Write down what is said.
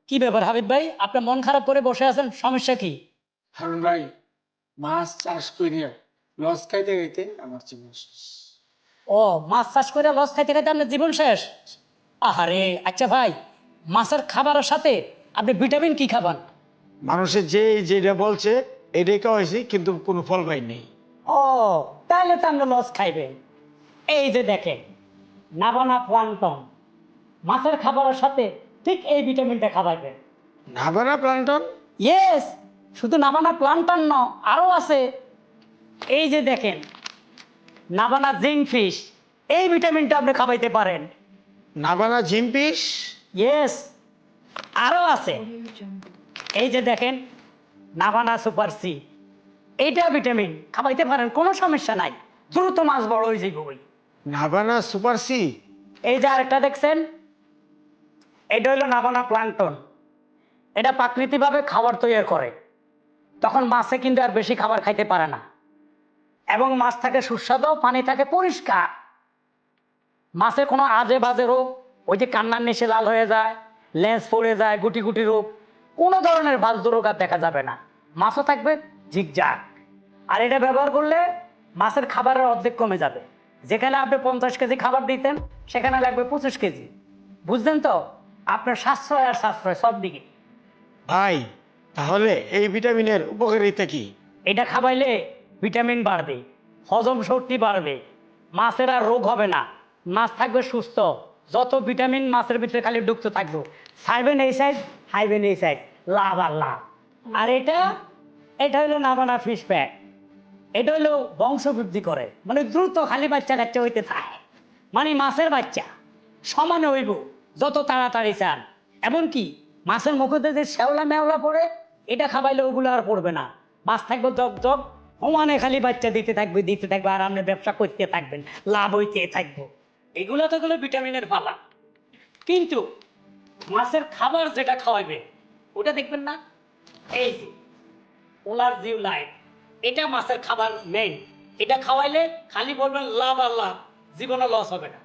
কি ব্যাপার হাবিব ভাই, আপনার মন খারাপ করে বসে আছেন, সমস্যা কি? হারুন ভাই, মাছ চাষ করিয়া লস খাইতে খাইতে আমার জীবন শেষ। ও, মাছ চাষ করে লস খাইতে খাইতে আপনার জীবন শেষ? আহারে, আচ্ছা ভাই, মাছের খাবারের সাথে আপনি ভিটামিন কি খাবান? মানুষের যে যেটা বলছে এটাই খাওয়াইছি, কিন্তু কোনো ফল পাই নেই। ও, তাহলে তো আমরা লস খাইবেন। এই যে দেখেন, নাভানা প্লান্টন মাছের খাবারের সাথে ঠিক এই ভিটামিনটা খাওয়াইবেন। নাভানা প্লান্টন? ইয়েস, শুধু নাভানা প্লান্টন ন, আরও আছে। এই যে দেখেন, নাভানা জিঙ্ক ফিশ, এই ভিটামিনটা আপনি খাওয়াইতে পারেন। নাভানা জিম্পিস? ইয়েস, আরও আছে। এই যে দেখেন, নাভানা সুপার সি, এইটা ভিটামিন খাওয়াইতে পারেন, কোনো সমস্যা নাই, দ্রুত মাছ বড় হয়ে যাবে ওই। নাভানা সুপার সি? এই যে আরেকটা দেখছেন, এটা হলো নাভানা প্লাঙ্কটন। এটা প্রাকৃতিকভাবে খাবার তৈরি করে, তখন মাছে কিন্তু আর বেশি খাবার খাইতে পারে না, এবং মাছ থাকে সুস্বাদু, পানি থাকে পরিষ্কার। মাছের কোনো আজে বাজে রোগ, ওই যে কান্নার নিচে লাল হয়ে যায়, লেন্স পড়ে যায়, গুটি গুটি রোগ, কোনো ধরনের বাজু রোগ আর দেখা যাবে না। মাছও থাকবে ঝিকঝাক। আর এটা ব্যবহার করলে মাছের খাবারের অর্ধেক কমে যাবে। যেখানে আপনি 50 কেজি খাবার দিতেন, সেখানে লাগবে 25 কেজি। বুঝলেন তো? আপনার সাশ্রয় আর সাশ্রয় সব দিকে। ভাই, তাহলে এই ভিটামিনের উপকারিতা কি? এটা খাবাইলে ভিটামিন বাড়বে, হজম শক্তি বাড়বে, মাছের আর রোগ হবে না, মাছ থাকবে সুস্থ। যত ভিটামিন মাছের ভিতরে খালি ঢুকতে থাকবো, খাইবেন এই সাইড, খাইবেন এই সাইড, লাভ আর লাভ। আর এটা, এটা হলো নাভানা ফিশ প্যাক। এটা হলো বংশ বৃদ্ধি করে, মানে দ্রুত খালি বাচ্চা কাচ্চা হইতে থাকে, মানে মাছের বাচ্চা সমানে হইব যত তাড়াতাড়ি চান। এমনকি মাছের মুখে যে শ্যাওলা মেওলা পড়ে, এটা খাবাইলে ওগুলো আর পড়বে না। মাছ থাকবে জগ জগ, সমানে খালি বাচ্চা দিতে থাকবে, আর আপনি ব্যবসা করতে থাকবেন, লাভ হইতে থাকবো। এগুলো তো গেলো ভিটামিনের পালা। কিন্তু মাছের খাবার যেটা খাওয়াইবে, ওটা দেখবেন না, এই যে ওলার জিউ লাইট, এটা মাছের খাবার নেই। এটা খাওয়াইলে খালি বলবেন লাভ আর লাভ, জীবনে লস হবে না।